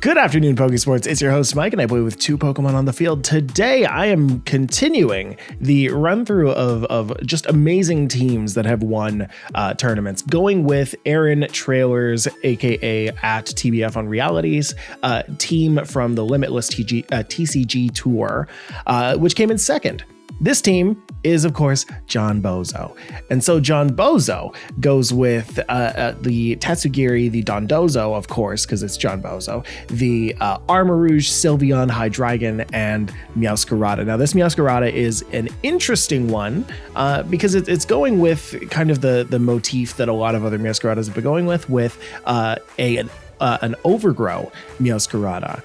Good afternoon, Pokesports. It's your host, Mike, and I play with two Pokemon on the field. Today, I am continuing the run-through of just amazing teams that have won tournaments, going with Aaron Trailers, aka at TBF on Realities, team from the Limitless TCG Tour, which came in second. This team is, of course, John Bozo. And so John Bozo goes with the Tatsugiri, the Dondozo, of course, because it's John Bozo, the Armarouge, Sylveon, Hydreigon, and Meowscarada. Now, this Meowscarada is an interesting one because it's going with kind of the motif that a lot of other Meowscaradas have been going with an Overgrow Meowscarada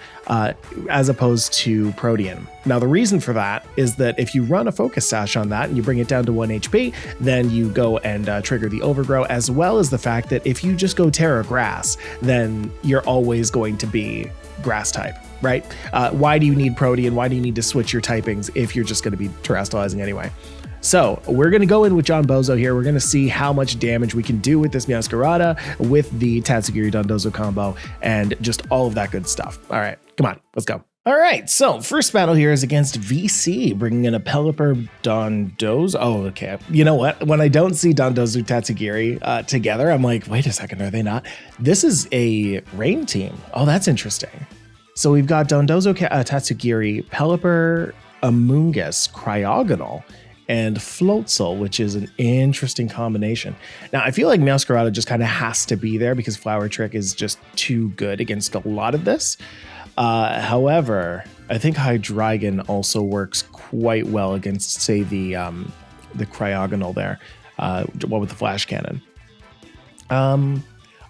as opposed to Protean. Now, the reason for that is that if you run a Focus Sash on that and you bring it down to 1 HP, then you go and trigger the Overgrow, as well as the fact that if you just go Tera Grass, then you're always going to be Grass type, right? Why do you need Protean? Why do you need to switch your typings if you're just going to be Terastallizing anyway? So we're going to go in with John Bozo here. We're going to see how much damage we can do with this Meowscarada, with the Tatsugiri Dondozo combo, and just all of that good stuff. All right, come on, let's go. All right, so first battle here is against VC, bringing in a Pelipper Dondozo. Oh, okay. You know what? When I don't see Dondozo Tatsugiri together, I'm like, wait a second, are they not? This is a rain team. Oh, that's interesting. So we've got Dondozo Tatsugiri, Pelipper, Amoonguss, CRYOGONAL, and Floatzel, which is an interesting combination. Now, I feel like Meowscarada just kind of has to be there because Flower Trick is just too good against a lot of this. However, I think Hydreigon also works quite well against, say, the CRYOGONAL there, one with the Flash Cannon.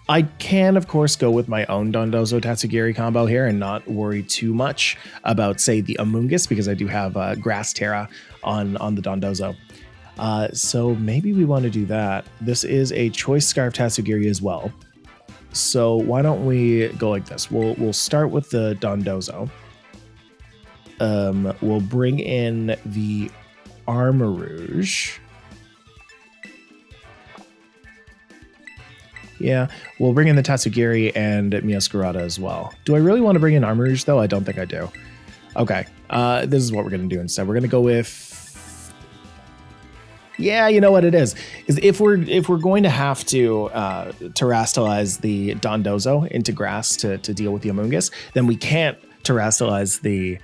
I can, of course, go with my own Dondozo Tatsugiri combo here and not worry too much about, say, the Amoonguss, because I do have Grass Tera on the Dondozo. So maybe we want to do that. This is a Choice Scarf Tatsugiri as well. So why don't we go like this? We'll start with the Dondozo. We'll bring in the Armarouge. Yeah, we'll bring in the Tatsugiri and Meowscarada as well. Do I really want to bring in Armarouge, though? I don't think I do. Okay, this is what we're going to do instead. We're going to go with... Yeah, you know what it is if we're going to have to Terastallize the Dondozo into Grass to deal with the Amoonguss, then we can't Terastallize the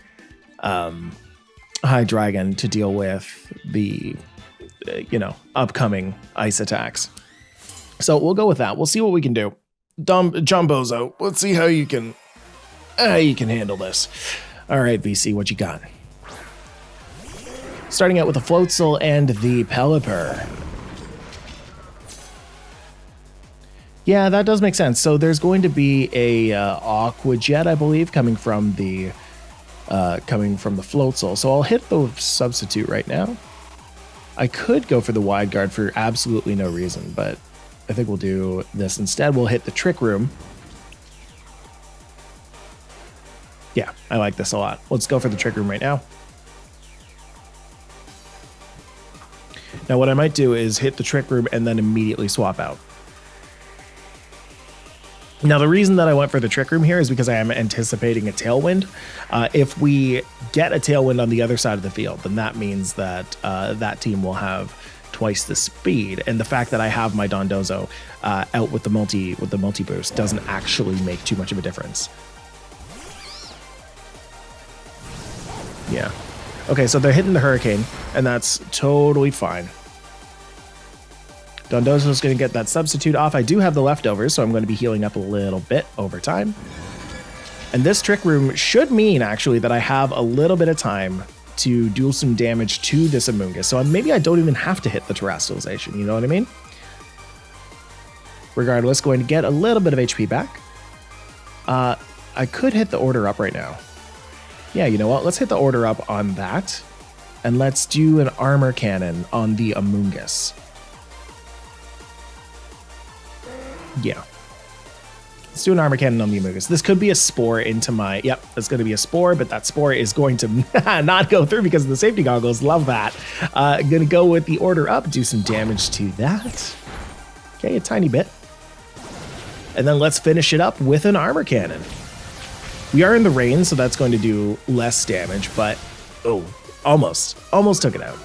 Hydreigon to deal with the upcoming ice attacks. So we'll go with that. We'll see what we can do. John Bozo, let's see how you can handle this. All right, VC, what you got? Starting out with the Floatzel and the Pelipper. Yeah, that does make sense. So there's going to be a Aqua Jet, I believe, coming from the Floatzel. So I'll hit the substitute right now. I could go for the Wide Guard for absolutely no reason, but I think we'll do this instead. We'll hit the Trick Room. Yeah, I like this a lot. Let's go for the Trick Room right now. Now what I might do is hit the Trick Room and then immediately swap out. Now the reason that I went for the Trick Room here is because I am anticipating a Tailwind. If we get a Tailwind on the other side of the field, then that means that that team will have twice the speed, and the fact that I have my Dondozo out with the multi boost doesn't actually make too much of a difference. Yeah. Okay, so they're hitting the Hurricane, and that's totally fine. Dondozo's going to get that substitute off. I do have the Leftovers, so I'm going to be healing up a little bit over time. And this Trick Room should mean, actually, that I have a little bit of time to do some damage to this Amoonguss. So maybe I don't even have to hit the Terastallization, you know what I mean? Regardless, going to get a little bit of HP back. I could hit the Order Up right now. Yeah, you know what? Let's hit the Order Up on that. And let's do an Armor Cannon on the Amoonguss. Yeah. Let's do an Armor Cannon on the Amoonguss. This could be a Spore into my... Yep, that's going to be a Spore, but that Spore is going to not go through because of the safety goggles. Love that. Going to go with the Order Up, do some damage to that. Okay, a tiny bit. And then let's finish it up with an Armor Cannon. We are in the rain, so that's going to do less damage, but oh, almost took it out.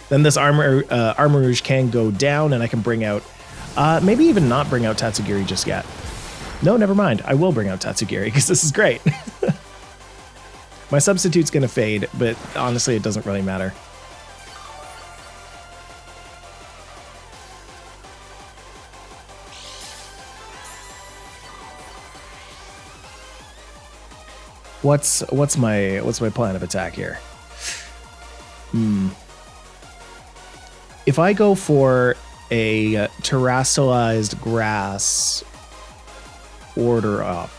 Then this Armourouge can go down, and I can bring out, maybe even not bring out Tatsugiri just yet. No, never mind. I will bring out Tatsugiri because this is great. My substitute's going to fade, but honestly, it doesn't really matter. What's my plan of attack here? If I go for a terrestrialized grass order up.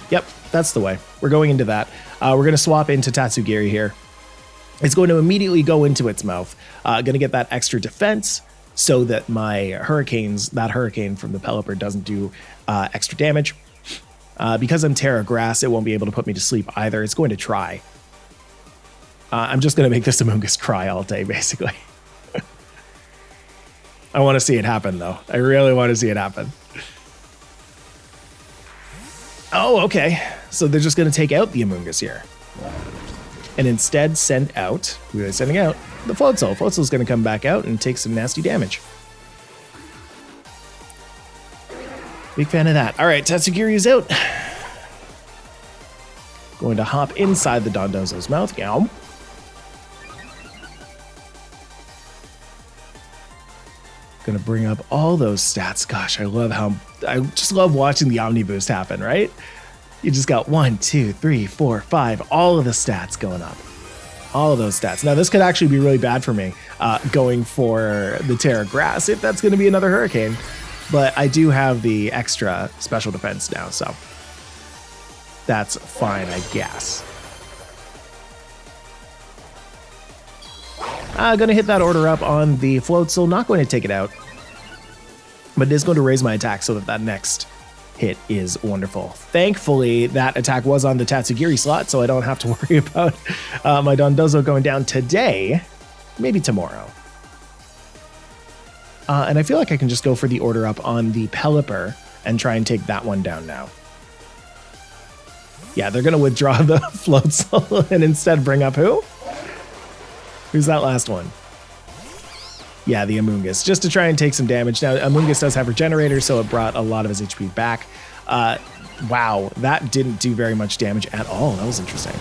Yep, that's the way. We're going into that. We're going to swap into Tatsugiri here. It's going to immediately go into its mouth. Going to get that extra defense so that my hurricanes, that hurricane from the Pelipper doesn't do extra damage. Because I'm Tera Grass, it won't be able to put me to sleep either. It's going to try. I'm just going to make this Amoonguss cry all day, basically. I want to see it happen, though. I really want to see it happen. Oh, okay. So they're just going to take out the Amoonguss here. And instead send out, who are they sending out? The Floatzel. Floatzel's going to come back out and take some nasty damage. Big fan of that. All right, Tatsugiri is out. Going to hop inside the Dondozo's mouth. Yow. Gonna bring up all those stats. Gosh, I just love watching the Omni Boost happen, right? You just got 1, 2, 3, 4, 5, all of the stats going up. All of those stats. Now, this could actually be really bad for me, going for the Tera Grass, if that's gonna be another Hurricane. But I do have the extra special defense now, so that's fine, I guess. Gonna hit that order up on the Floatzel, not going to take it out, but it is going to raise my attack so that that next hit is wonderful. Thankfully, that attack was on the Tatsugiri slot, so I don't have to worry about my Dondozo going down today, maybe tomorrow. And I feel like I can just go for the order up on the Pelipper and try and take that one down now. Yeah, they're going to withdraw the Floatzel and instead bring up who? Who's that last one? Yeah, the Amoonguss, just to try and take some damage. Now, Amoonguss does have Regenerator, so it brought a lot of his HP back. Wow, that didn't do very much damage at all. That was interesting.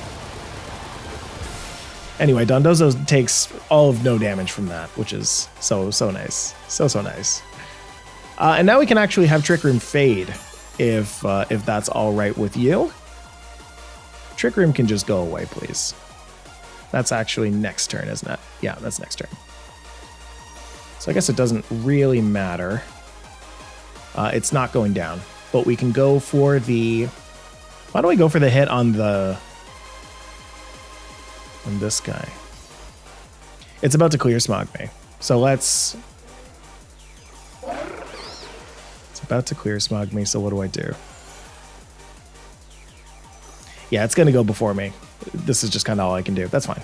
Anyway, Dondozo takes all of no damage from that, which is so nice. So nice. And now we can actually have Trick Room fade if that's all right with you. Trick Room can just go away, please. That's actually next turn, isn't it? Yeah, that's next turn. So I guess it doesn't really matter. It's not going down, but we can go for the... Why don't we go for the hit on the... on this guy? It's about to clear smog me. So let's... It's about to clear smog me, so what do? Yeah, it's going to go before me. This is just kind of all I can do. That's fine.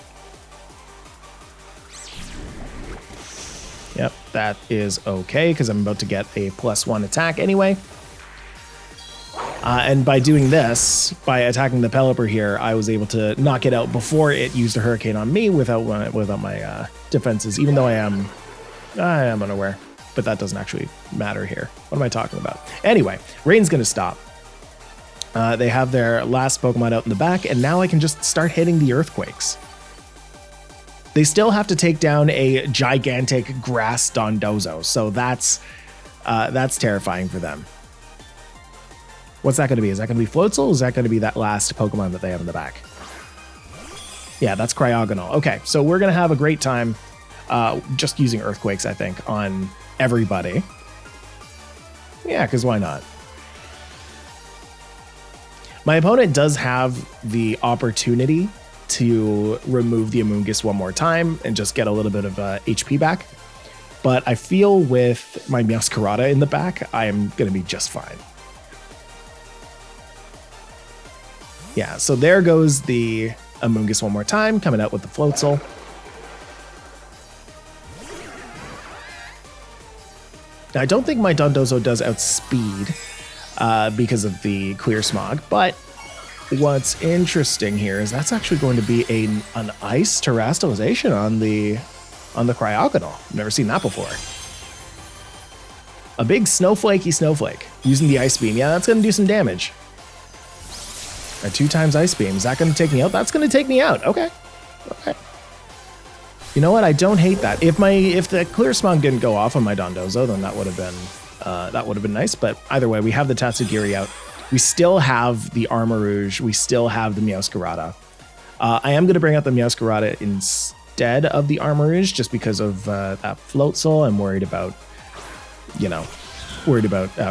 Yep, that is okay, because I'm about to get a +1 attack anyway. And by doing this, by attacking the Pelipper here, I was able to knock it out before it used a Hurricane on me without my defenses, even though I am unaware. But that doesn't actually matter here. What am I talking about? Anyway, rain's going to stop. They have their last Pokemon out in the back, and now I can just start hitting the Earthquakes. They still have to take down a gigantic grass Dondozo, so that's terrifying for them. What's that going to be? Is that going to be Floatzel, or is that going to be that last Pokemon that they have in the back? Yeah, that's CRYOGONAL. Okay, so we're going to have a great time just using Earthquakes, I think, on everybody. Yeah, because why not? My opponent does have the opportunity to remove the Amoonguss one more time and just get a little bit of HP back. But I feel with my Meowscarada in the back, I am going to be just fine. Yeah, so there goes the Amoonguss one more time, coming out with the Floatzel. Now, I don't think my Dondozo does outspeed. because of the clear smog. But what's interesting here is that's actually going to be an ice terastallization on the CRYOGONAL. I've never seen that before. A big snowflakey snowflake using the ice beam. Yeah, that's going to do some damage. A 2 times ice beam. Is that going to take me out? That's going to take me out. Okay. Okay. You know what? I don't hate that. If the clear smog didn't go off on my Dondozo, then that would have been nice. But either way, we have the Tatsugiri out. We still have the Armarouge. We still have the Meowscarada. I am going to bring out the Meowscarada instead of the Armarouge just because of that Float Soul. I'm worried about,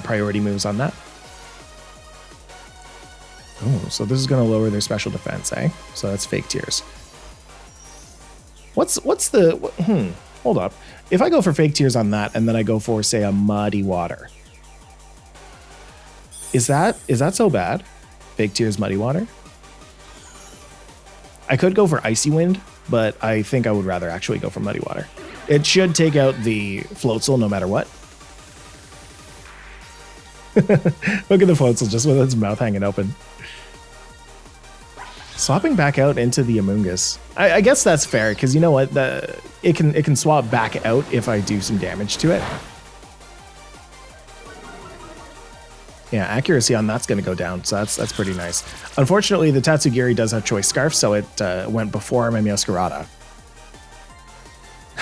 priority moves on that. Oh, so this is going to lower their special defense, eh? So that's Fake Tears. Hold up. If I go for Fake Tears on that and then I go for, say, a Muddy Water, is that so bad? Fake Tears, Muddy Water? I could go for Icy Wind, but I think I would rather actually go for Muddy Water. It should take out the Float Soul no matter what. Look at the Float Soul just with its mouth hanging open. Swapping back out into the Amoonguss. I guess that's fair, because you know what? It can swap back out if I do some damage to it. Yeah, accuracy on that's going to go down, so that's pretty nice. Unfortunately, the Tatsugiri does have Choice Scarf, so it went before my Meowscarada.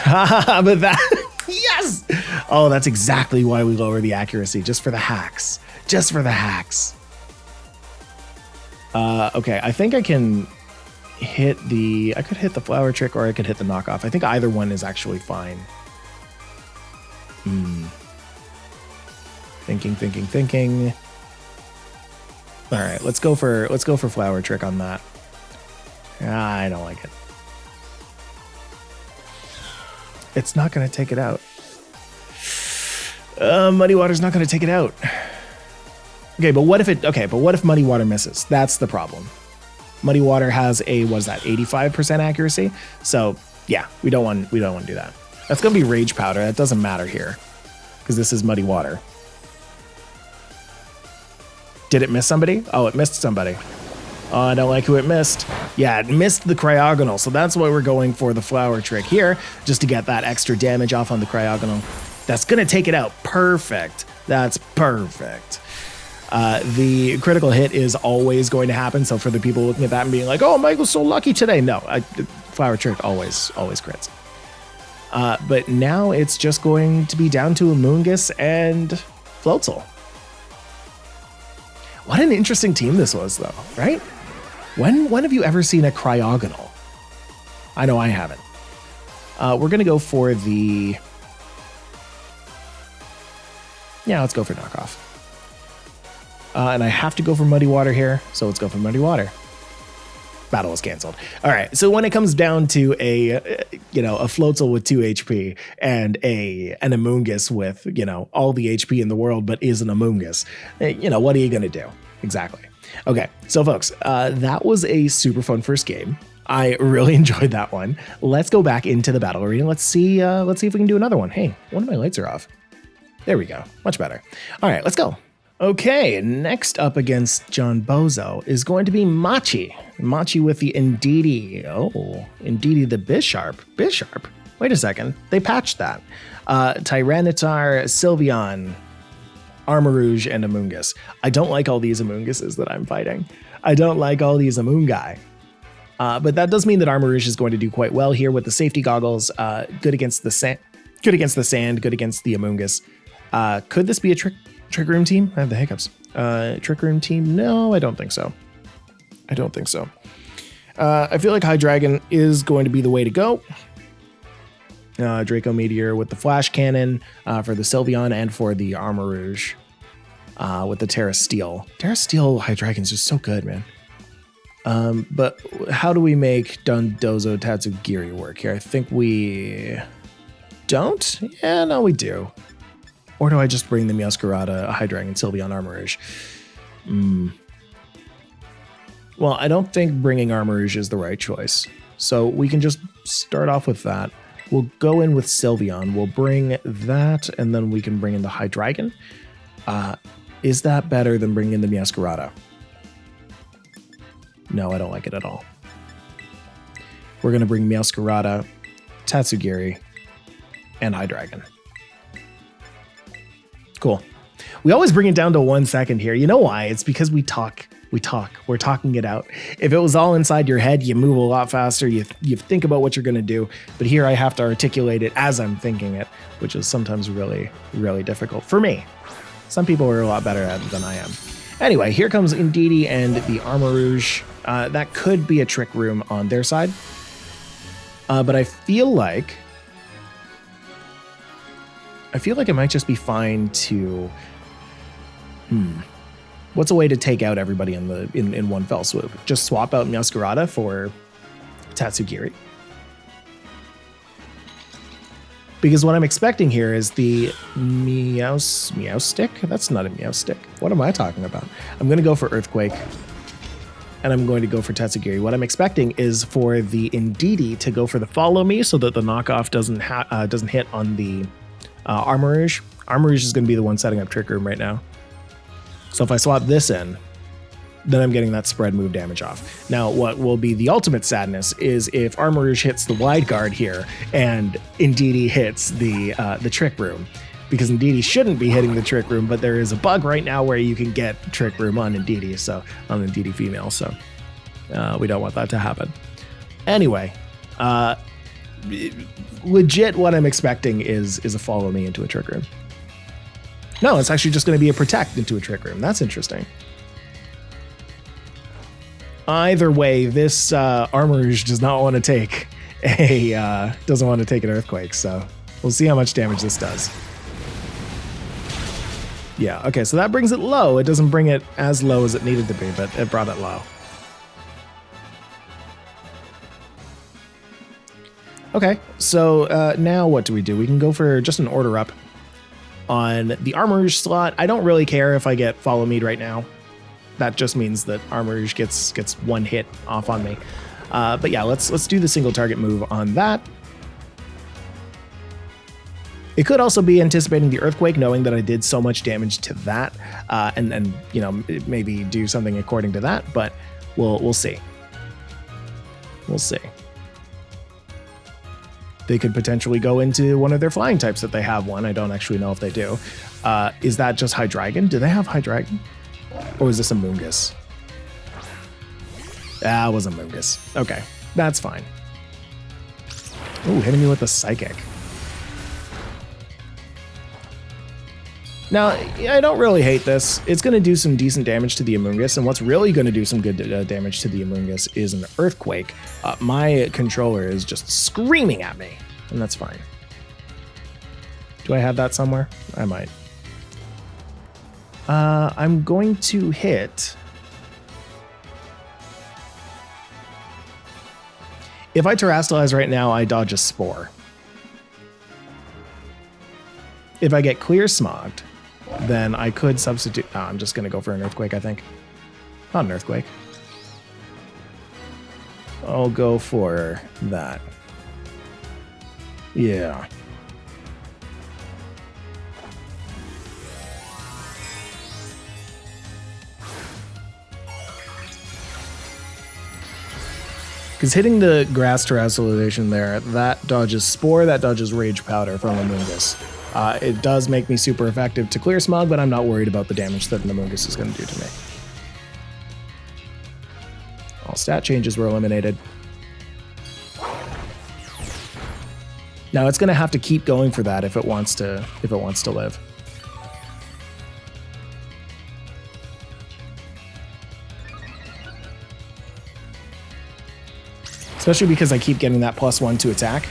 But that... Yes! Oh, that's exactly why we lower the accuracy, just for the hacks. Just for the hacks. Okay, I think I can hit I could hit the Flower Trick or I could hit the Knockoff. I think either one is actually fine. Thinking. All right, let's go for Flower Trick on that. I don't like it. It's not going to take it out. Muddy Water's not going to take it out. Okay, but what if Muddy Water misses? That's the problem. Muddy Water has a, what is that, 85% accuracy? So yeah, we don't want to do that. That's gonna be Rage Powder. That doesn't matter here, because this is Muddy Water. Did it miss somebody? Oh, it missed somebody. Oh, I don't like who it missed. Yeah, it missed the CRYOGONAL, so that's why we're going for the Flower Trick here, just to get that extra damage off on the CRYOGONAL. That's gonna take it out. Perfect. That's perfect. The critical hit is always going to happen. So for the people looking at that and being like, "Oh, Michael's so lucky today," no, Flower Trick always crits. But now it's just going to be down to Amoonguss and Floatzel. What an interesting team this was, though, right? When have you ever seen a CRYOGONAL? I know I haven't. We're gonna go for the. Yeah, let's go for Knockoff. And I have to go for Muddy Water here, so let's go for Muddy Water. Battle is canceled. All right, so when it comes down to a Floatzel with 2 HP and an Amoonguss with, all the HP in the world, but is an Amoonguss, what are you gonna do? Exactly. Okay, so folks, that was a super fun first game. I really enjoyed that one. Let's go back into the battle arena. Let's see if we can do another one. Hey, one of my lights are off. There we go. Much better. All right, let's go. Okay, next up against John Bozo is going to be Machi. Machi with the Indeedee. Oh, Indeedee the Bisharp. Bisharp? Wait a second. They patched that. Tyranitar, Sylveon, Armarouge, and Amoonguss. I don't like all these Amoongusses that I'm fighting. I don't like all these Amoonguy. But that does mean that Armarouge is going to do quite well here with the safety goggles. Good against the sand, good against the Amoonguss. Could this be a Trick Room team? I have the hiccups. Trick Room team? No, I don't think so. I feel like Hydreigon is going to be the way to go. Draco Meteor with the Flash Cannon for the Sylveon and for the Armarouge with the Tera Steel. Tera Steel Hydreigon is just so good, man. But how do we make Dondozo Tatsugiri work here? I think we don't? Yeah, no, we do. Or do I just bring the Meowscarada, Hydreigon, Sylveon, Armarouge? Well, I don't think bringing Armarouge is the right choice. So we can just start off with that. We'll go in with Sylveon. We'll bring that, and then we can bring in the Hydreigon. Is that better than bringing in the Meowscarada? No, I don't like it at all. We're going to bring Meowscarada, Tatsugiri, and Hydreigon. Cool. We always bring it down to 1 second here. You know why? It's because we talk. We're talking it out. If it was all inside your head, you move a lot faster. You think about what you're going to do. But here I have to articulate it as I'm thinking it, which is sometimes really, really difficult for me. Some people are a lot better at it than I am. Anyway, here comes Indeedee and the Armarouge. That could be a Trick Room on their side. But I feel like it might just be fine to... What's a way to take out everybody in one fell swoop? Just swap out Meowscarada for Tatsugiri. Because what I'm expecting here is the Meowstick. That's not a Meowstick. What am I talking about? I'm going to go for Earthquake. And I'm going to go for Tatsugiri. What I'm expecting is for the Indeedee to go for the Follow Me so that the knockoff doesn't hit on the Armarouge. Armarouge is going to be the one setting up Trick Room right now. So if I swap this in, then I'm getting that spread move damage off. Now, what will be the ultimate sadness is if Armarouge hits the wide guard here and Indeedee hits the Trick Room. Because Indeedee shouldn't be hitting the Trick Room, but there is a bug right now where you can get Trick Room on Indeedee, so on Indeedee female, so we don't want that to happen. Anyway, legit what I'm expecting is a Follow Me into a Trick Room. No, it's actually just going to be a Protect into a Trick Room. That's interesting. Either way, this Armarouge does not want to take an Earthquake, so we'll see how much damage this does. Yeah, okay, so that brings it low. It doesn't bring it as low as it needed to be, but it brought it low. Okay, so now what do? We can go for just an Order Up on the Armarouge slot. I don't really care if I get Follow Me right now. That just means that Armarouge gets one hit off on me. But yeah, let's do the single target move on that. It could also be anticipating the Earthquake, knowing that I did so much damage to that, and you know, maybe do something according to that. But we'll see. We'll see. They could potentially go into one of their flying types that they have one. I don't actually know if they do. Is that just Hydreigon? Do they have Hydreigon? Or is this a Moongus? It was a Moongus. Okay, that's fine. Ooh, hitting me with a Psychic. Now, I don't really hate this. It's going to do some decent damage to the Amoonguss, and what's really going to do some good damage to the Amoonguss is an Earthquake. My controller is just screaming at me, and that's fine. Do I have that somewhere? I might. I'm going to hit... If I Terrastalize right now, I dodge a Spore. If I get Clear Smogged, then I could substitute... Oh, I'm just going to go for an Earthquake, I think. Not an Earthquake. I'll go for that. Yeah. Because hitting the Grass Terrassalization there, that dodges Spore, that dodges Rage Powder from Amoonguss. It does make me super effective to Clear Smog, but I'm not worried about the damage that an Amoonguss is going to do to me. All stat changes were eliminated. Now it's going to have to keep going for that if it wants to live. Especially because I keep getting that +1 to attack.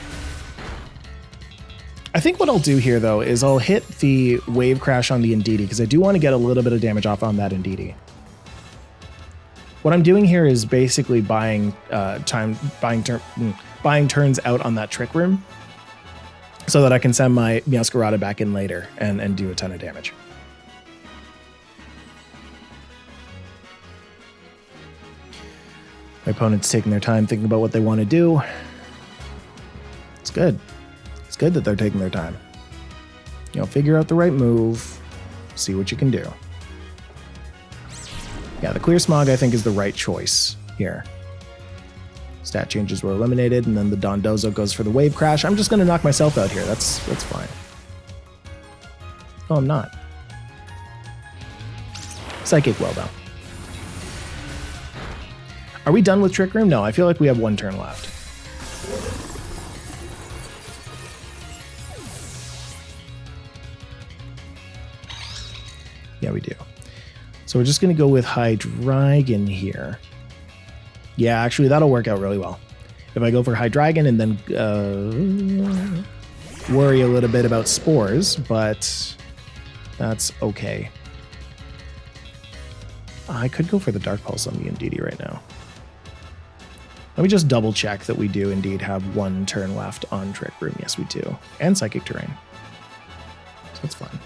I think what I'll do here, though, is I'll hit the Wave Crash on the Indeedee, because I do want to get a little bit of damage off on that Indeedee. What I'm doing here is basically buying turns out on that Trick Room, so that I can send my Meowscarada back in later and do a ton of damage. My opponent's taking their time thinking about what they want to do. It's good. It's good that they're taking their time. You know, figure out the right move, see what you can do. Yeah, the Clear Smog, I think, is the right choice here. Stat changes were eliminated, and then the Dondozo goes for the Wave Crash. I'm just going to knock myself out here. That's fine. Oh, I'm not. Psychic Well, though. Are we done with Trick Room? No, I feel like we have one turn left. Yeah, we do. So we're just going to go with Hydreigon here. Yeah, actually, that'll work out really well. If I go for Hydreigon and then worry a little bit about Spores, but that's okay. I could go for the Dark Pulse on the Indeedee right now. Let me just double check that we do indeed have one turn left on Trick Room. Yes, we do. And Psychic Terrain. So that's fine.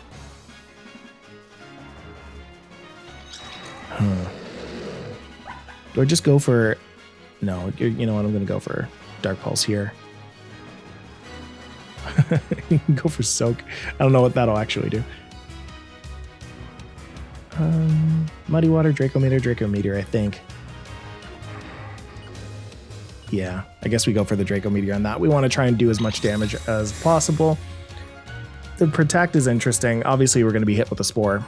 Do I just go for... No, you know what? I'm going to go for Dark Pulse here. Go for Soak. I don't know what that'll actually do. Muddy Water, Draco Meteor, I think. Yeah, I guess we go for the Draco Meteor on that. We want to try and do as much damage as possible. The Protect is interesting. Obviously, we're going to be hit with a Spore.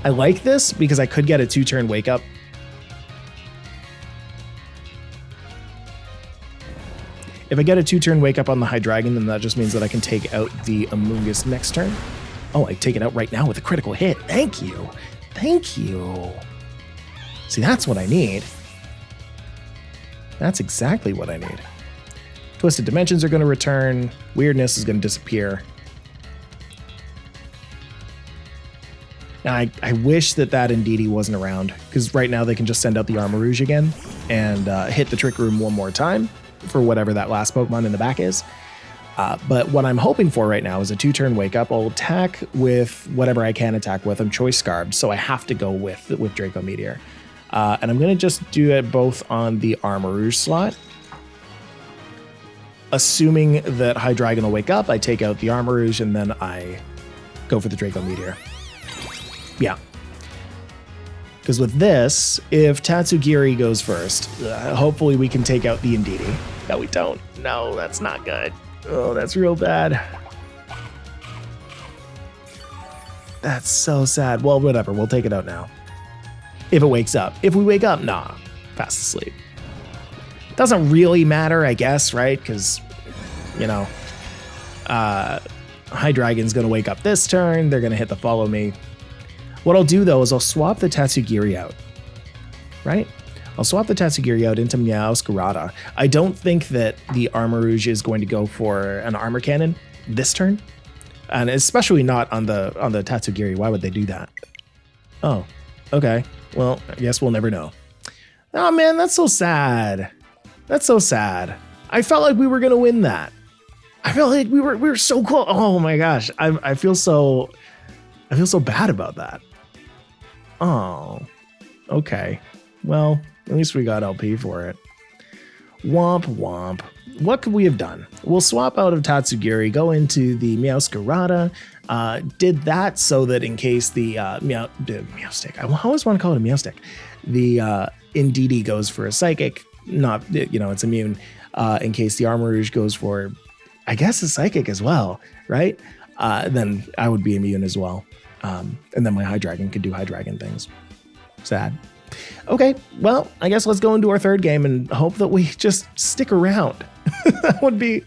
I like this because I could get a 2-turn Wake Up. If I get a 2-turn Wake Up on the Hydreigon, then that just means that I can take out the Amoonguss next turn. Oh, I take it out right now with a critical hit. Thank you. Thank you. See, that's what I need. That's exactly what I need. Twisted Dimensions are going to return. Weirdness is going to disappear. Now, I wish that Indeedee wasn't around, because right now they can just send out the Armarouge again and hit the Trick Room one more time for whatever that last Pokemon in the back is. But what I'm hoping for right now is a 2-turn Wake Up. I'll attack with whatever I can attack with. I'm Choice Scarred, so I have to go with Draco Meteor. And I'm going to just do it both on the Armarouge slot. Assuming that Hydreigon will wake up, I take out the Armarouge and then I go for the Draco Meteor. Yeah. Because with this, if Tatsugiri goes first, hopefully we can take out the Indeedee. No, we don't. No, that's not good. Oh, that's real bad. That's so sad. Well, whatever. We'll take it out now. If it wakes up. If we wake up, nah. Fast asleep. Doesn't really matter, I guess, right? Because, you know, Hydreigon's going to wake up this turn. They're going to hit the Follow Me. What I'll do, though, is I'll swap the Tatsugiri out. Right? I'll swap the Tatsugiri out into Meowscarada. I don't think that the Armarouge is going to go for an Armor Cannon this turn. And especially not on the Tatsugiri. Why would they do that? Oh, okay. Well, I guess we'll never know. Oh, man, that's so sad. That's so sad. I felt like we were going to win that. I felt like we were so close. Oh, my gosh. I feel so bad about that. Oh, okay. Well, at least we got LP for it. Womp womp. What could we have done? We'll swap out of Tatsugiri, go into the Meowscarada. Did that so that in case the Meowstick, I always want to call it a Meowstick. The Indeedee goes for a Psychic, not, you know, it's immune. In case the Armarouge goes for, I guess, a Psychic as well, right? Then I would be immune as well. And then my Hydreigon could do Hydreigon things. Sad. Okay, well, I guess let's go into our third game and hope that we just stick around. That would be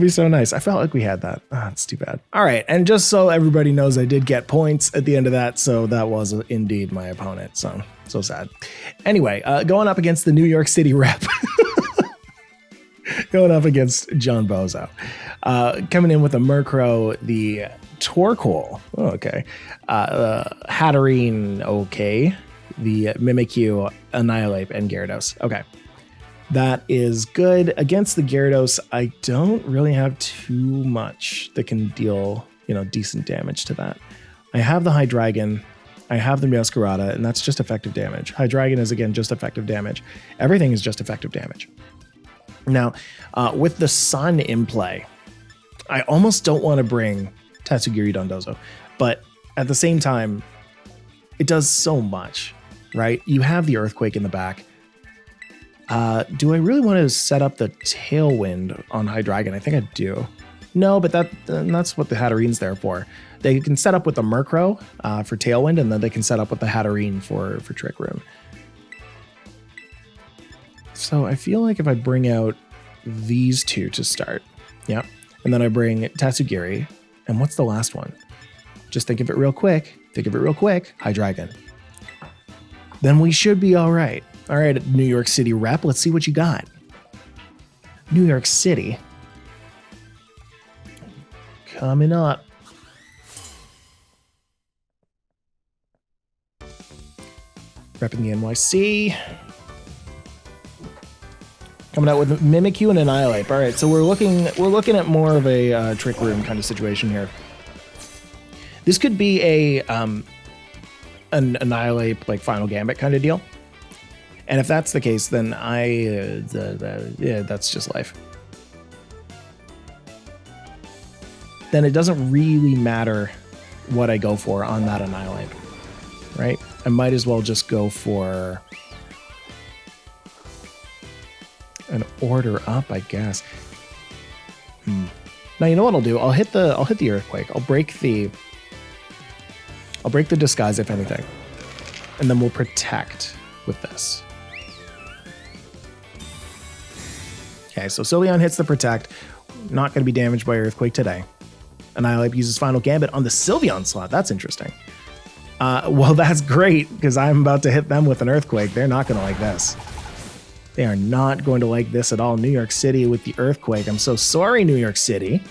so nice. I felt like we had that. It's too bad. All right, and just so everybody knows, I did get points at the end of that, so that was indeed my opponent. So sad. Anyway, going up against the New York City rep. Going up against John Bozo. Coming in with a Murkrow, the Torkoal. Oh, okay. Hatterene, okay. The Mimikyu, Annihilate, and Gyarados. Okay. That is good. Against the Gyarados, I don't really have too much that can deal, you know, decent damage to that. I have the Hydreigon, I have the Meowscarada, and that's just effective damage. Hydreigon is, again, just effective damage. Everything is just effective damage. Now, with the Sun in play, I almost don't want to bring Tatsugiri Dondozo, but at the same time, It does so much, right? You have the Earthquake in the back. Do I really want to set up the Tailwind on Hydreigon? I think I do. No, but that's what the Hatterene's there for. They can set up with the Murkrow for Tailwind, and then they can set up with the Hatterene for Trick Room. So I feel like if I bring out these two to start, yep, and then I bring Tatsugiri, and what's the last one? Just think of it real quick. Hydreigon. Then we should be all right. All right, New York City rep, let's see what you got. New York City. Coming up. Repping the NYC. Coming out with Mimikyu and Annihilate. All right, so we're looking at more of a Trick Room kind of situation here. This could be an Annihilate, like Final Gambit kind of deal. And if that's the case, then yeah, that's just life. Then it doesn't really matter what I go for on that Annihilate, right? I might as well just go for an order up, I guess. Now you know what I'll do? I'll hit the Earthquake. I'll break the Disguise if anything, and then we'll protect with this. Okay, so Sylveon hits the Protect. Not going to be damaged by Earthquake today. Annihilate uses Final Gambit on the Sylveon slot. That's interesting. Well, that's great, because I'm about to hit them with an Earthquake. They're not going to like this. They are not going to like this at all. New York City with the Earthquake. I'm so sorry, New York City.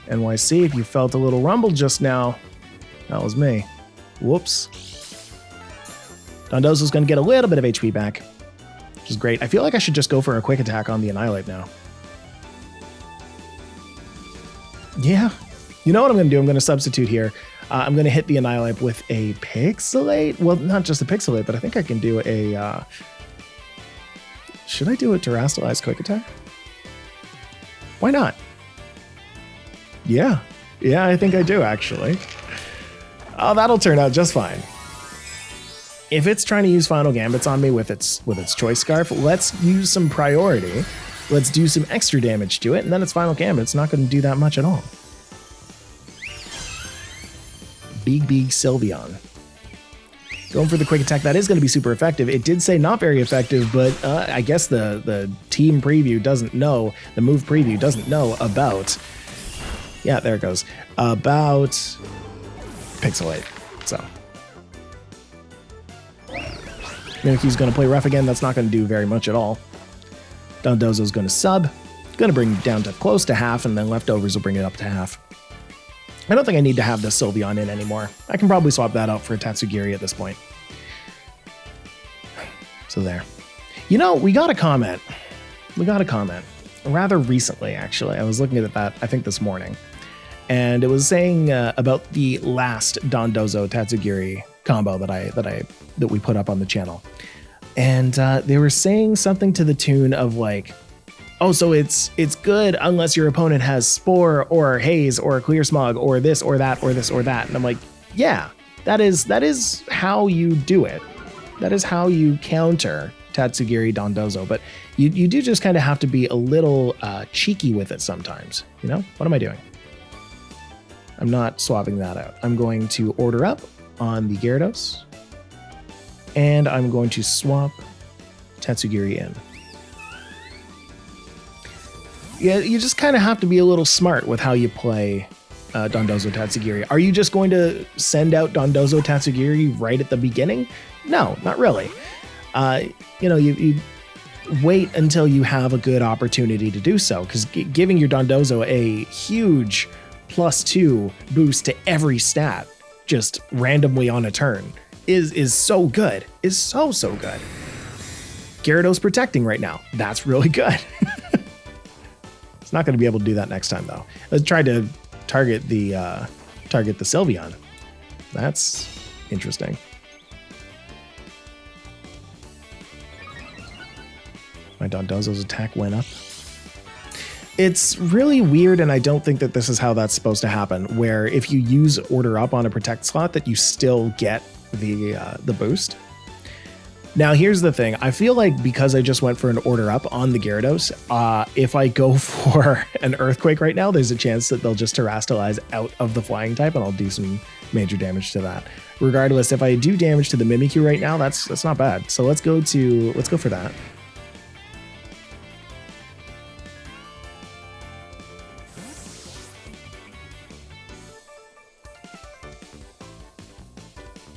NYC, if you felt a little rumble just now, that was me. Whoops. Dondozo's going to get a little bit of HP back, which is great. I feel like I should just go for a quick attack on the Annihilate now. Yeah. You know what I'm going to do? I'm going to substitute here. I'm going to hit the Annihilate with a Pixelate. Well, not just a Pixelate, but I think I can do a... should I do a Terrastalize quick attack? Why not? Yeah. Yeah, I think I do, actually. Oh, that'll turn out just fine. If it's trying to use Final Gambits on me with its Choice Scarf, let's use some priority. Let's do some extra damage to it, and then its Final Gambit. It's not going to do that much at all. Big Sylveon. Going for the quick attack. That is going to be super effective. It did say not very effective, but I guess the team preview doesn't know, the move preview doesn't know about... Yeah, there it goes. About Pixelate. So. Mimikyu's going to play rough again. That's not going to do very much at all. Dondozo's going to sub. Going to bring it down to close to half, and then Leftovers will bring it up to half. I don't think I need to have the Sylveon in anymore. I can probably swap that out for a Tatsugiri at this point. So there. You know, we got a comment. Rather recently, actually. I was looking at that, I think, this morning. And it was saying about the last Dondozo Tatsugiri combo that we put up on the channel. And they were saying something to the tune of like, oh, so it's good unless your opponent has Spore or Haze or Clear Smog or this or that or this or that. And I'm like, yeah, that is how you do it. That is how you counter Tatsugiri Dondozo. But you do just kind of have to be a little cheeky with it sometimes. You know, what am I doing? I'm not swapping that out. I'm going to order up on the Gyarados, and I'm going to swap Tatsugiri in. Yeah, you just kind of have to be a little smart with how you play Dondozo Tatsugiri. Are you just going to send out Dondozo Tatsugiri right at the beginning? No, not really. You know, you wait until you have a good opportunity to do so, because giving your Dondozo a huge +2 boost to every stat just randomly on a turn is so good. Is so good. Gyarados protecting right now. That's really good. It's not going to be able to do that next time though. Let's try to target the Sylveon. That's interesting. My Dondozo's attack went up. It's really weird, and I don't think that this is how that's supposed to happen, where if you use Order Up on a Protect slot, that you still get the boost. Now, here's the thing. I feel like because I just went for an Order Up on the Gyarados, if I go for an Earthquake right now, there's a chance that they'll just Terrastalize out of the Flying type, and I'll do some major damage to that. Regardless, if I do damage to the Mimikyu right now, that's not bad. So let's go for that.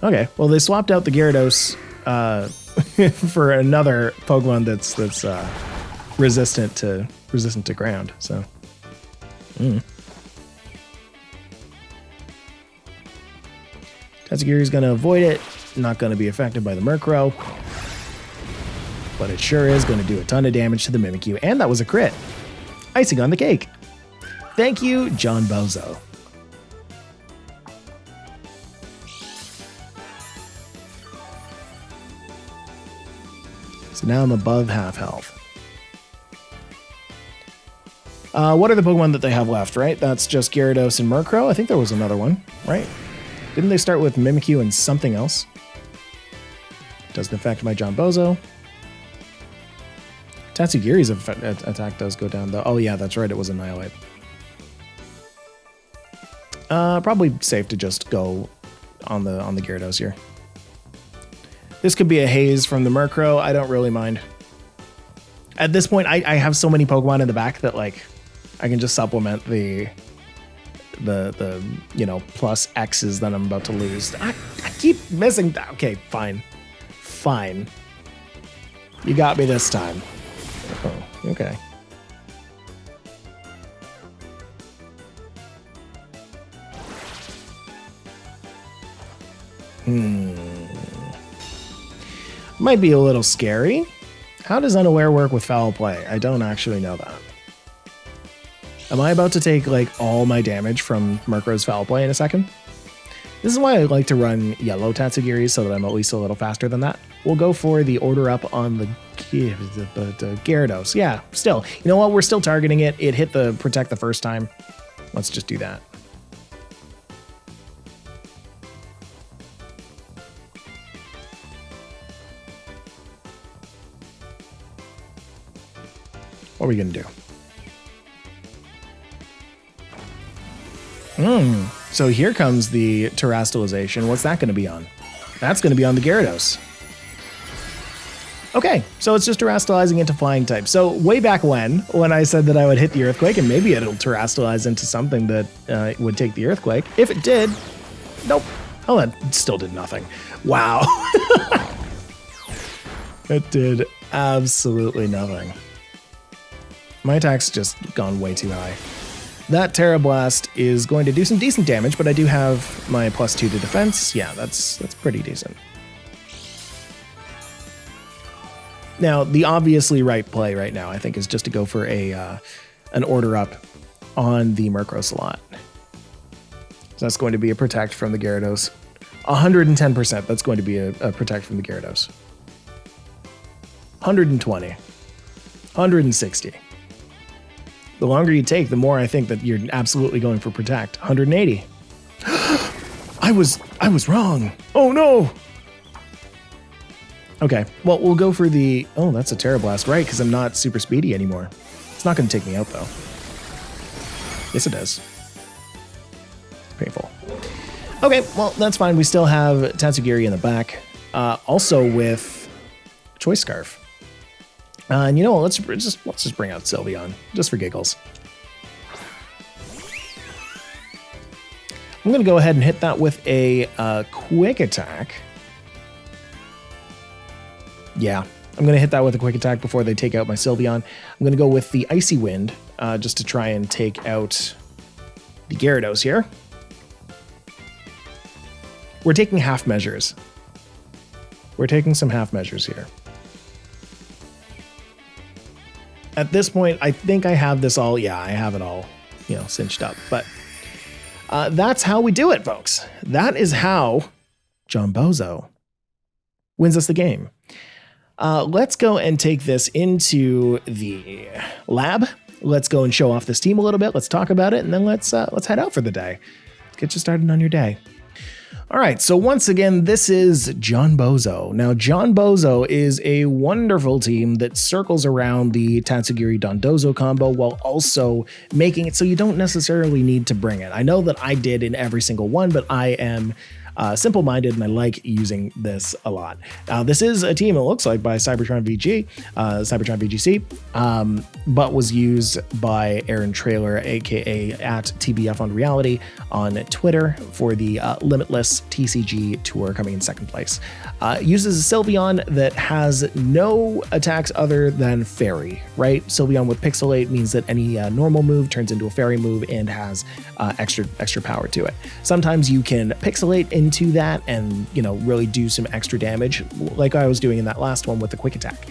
Okay, well, they swapped out the Gyarados for another Pokemon that's resistant to ground. So, Tatsugiri's gonna avoid it. Not gonna be affected by the Murkrow, but it sure is gonna do a ton of damage to the Mimikyu, and that was a crit. Icing on the cake. Thank you, John Bozo. So now I'm above half health. What are the Pokemon that they have left, right? That's just Gyarados and Murkrow. I think there was another one, right? Didn't they start with Mimikyu and something else? Doesn't affect my John Bozo. Tatsugiri's attack does go down, though. Oh, yeah, that's right. It was Annihilate. Probably safe to just go on the Gyarados here. This could be a haze from the Murkrow. I don't really mind. At this point, I have so many Pokemon in the back that like I can just supplement the plus X's that I'm about to lose. I keep missing that. Okay, fine. Fine. You got me this time. Oh, okay. Might be a little scary. How does Unaware work with Foul Play? I don't actually know that. Am I about to take like all my damage from Murkrow's Foul Play in a second? This is why I like to run yellow Tatsugiri so that I'm at least a little faster than that. We'll go for the Order Up on the Gyarados. Yeah, still. You know what? We're still targeting it. It hit the Protect the first time. Let's just do that. What are we going to do? So here comes the Terrastalization. What's that going to be on? That's going to be on the Gyarados. Okay, so it's just Terrastalizing into Flying type. So way back when I said that I would hit the Earthquake, and maybe it'll Terrastalize into something that would take the Earthquake. If it did, nope. Oh, that still did nothing. Wow. It did absolutely nothing. My attack's just gone way too high. That Tera Blast is going to do some decent damage, but I do have my +2 to defense. Yeah, that's pretty decent. Now, the obviously right play right now, I think, is just to go for an Order Up on the Murkrow slot. So that's going to be a Protect from the Gyarados. 110%, that's going to be a Protect from the Gyarados. 120. 160. The longer you take, the more I think that you're absolutely going for Protect. 180. I was wrong. Oh no. Okay, well, we'll go for the... Oh, that's a Tera Blast, right? Because I'm not super speedy anymore. It's not going to take me out, though. Yes, it does. Painful. Okay, well, that's fine. We still have Tatsugiri in the back. Also with Choice Scarf. And you know what? Let's just bring out Sylveon, just for giggles. I'm going to go ahead and hit that with a Quick Attack. Yeah, I'm going to hit that with a Quick Attack before they take out my Sylveon. I'm going to go with the Icy Wind just to try and take out the Gyarados here. We're taking half measures. We're taking some half measures here. At this point, I think I have this all. Yeah, I have it all, cinched up. But that's how we do it, folks. That is how John Bozo wins us the game. Let's go and take this into the lab let's go and show off this team a little bit. Let's talk about it, and then let's head out for the day. Let's get you started on your day. All right, so once again, this is Dondozo. Now, Dondozo is a wonderful team that circles around the Tatsugiri Dondozo combo while also making it so you don't necessarily need to bring it. I know that I did in every single one, but I am simple-minded, and I like using this a lot. This is a team, it looks like, by Cybertron VGC, but was used by Aaron Trailer, aka at TBF on Reality on Twitter for the Limitless TCG Tour, coming in second place. Uses a Sylveon that has no attacks other than Fairy, right? Sylveon with Pixelate means that any normal move turns into a Fairy move and has extra power to it. Sometimes you can Pixelate into that and, you know, really do some extra damage, like I was doing in that last one with the Quick Attack.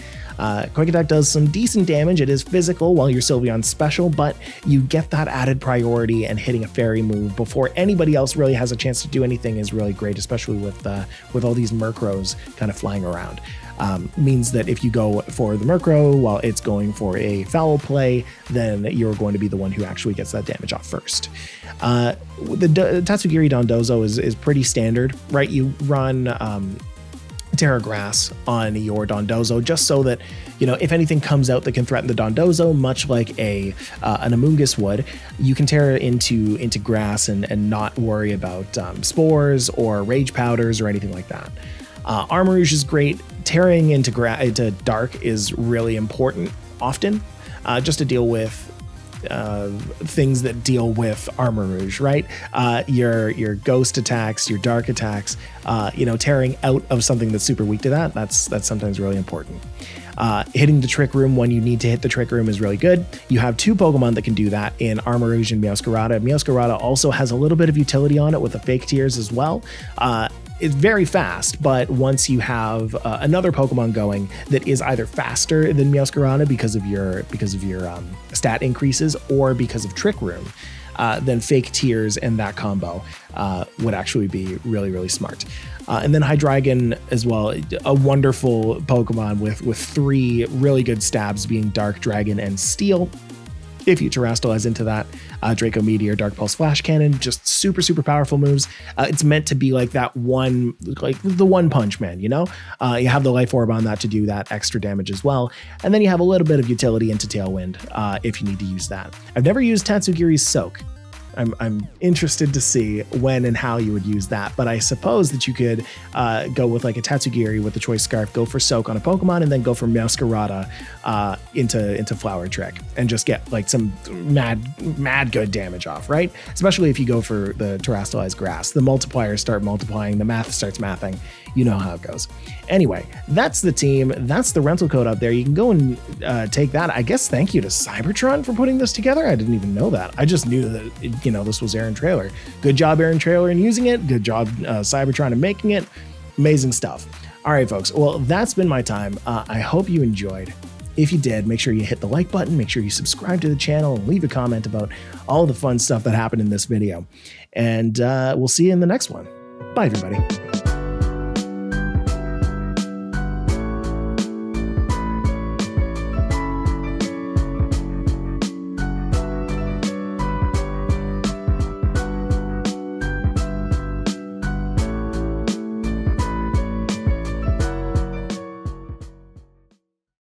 Quick Attack does some decent damage. It is physical while your Sylveon's special, but you get that added priority, and hitting a Fairy move before anybody else really has a chance to do anything is really great, especially with all these Murkrows kind of flying around. Means that if you go for the Murkrow while it's going for a foul play, then you're going to be the one who actually gets that damage off first. The Tatsugiri Dondozo is pretty standard, right? You run Tera Grass on your Dondozo just so that, you know, if anything comes out that can threaten the Dondozo, much like an Amoonguss would, you can Tera into grass and not worry about spores or rage powders or anything like that. Armarouge is great. Tearing into dark is really important often, just to deal with things that deal with Armarouge, right? Your ghost attacks, your dark attacks, tearing out of something that's super weak to that's sometimes really important. Hitting the Trick Room when you need to hit the Trick Room is really good. You have two Pokemon that can do that in Armarouge and Meowscarada. Meowscarada also has a little bit of utility on it with the Fake Tears as well. It's very fast, but once you have another Pokemon going that is either faster than Meowscarada because of your stat increases or because of Trick Room, then Fake Tears and that combo would actually be really, really smart. And then Hydreigon as well, a wonderful Pokemon with three really good stabs, being Dark, Dragon, and Steel. If you Terrastalize into that, Draco Meteor, Dark Pulse, Flash Cannon, just super, super powerful moves. It's meant to be like that one, like the One Punch Man, you know? You have the Life Orb on that to do that extra damage as well. And then you have a little bit of utility into Tailwind if you need to use that. I've never used Tatsugiri's Soak. I'm interested to see when and how you would use that, but I suppose that you could go with like a Tatsugiri with the Choice Scarf, go for Soak on a Pokemon, and then go for Meowscarada into Flower Trick and just get like some mad good damage off, right? Especially if you go for the Terrastalized Grass. The multipliers start multiplying, the math starts mathing. You know how it goes. Anyway, that's the team. That's the rental code up there. You can go and take that. I guess thank you to Cybertron for putting this together. I didn't even know that. I just knew that this was Aaron Trailer. Good job, Aaron Trailer, in using it. Good job, Cybertron, in making it. Amazing stuff. All right, folks. Well, that's been my time. I hope you enjoyed. If you did, make sure you hit the like button. Make sure you subscribe to the channel and leave a comment about all the fun stuff that happened in this video. And we'll see you in the next one. Bye, everybody.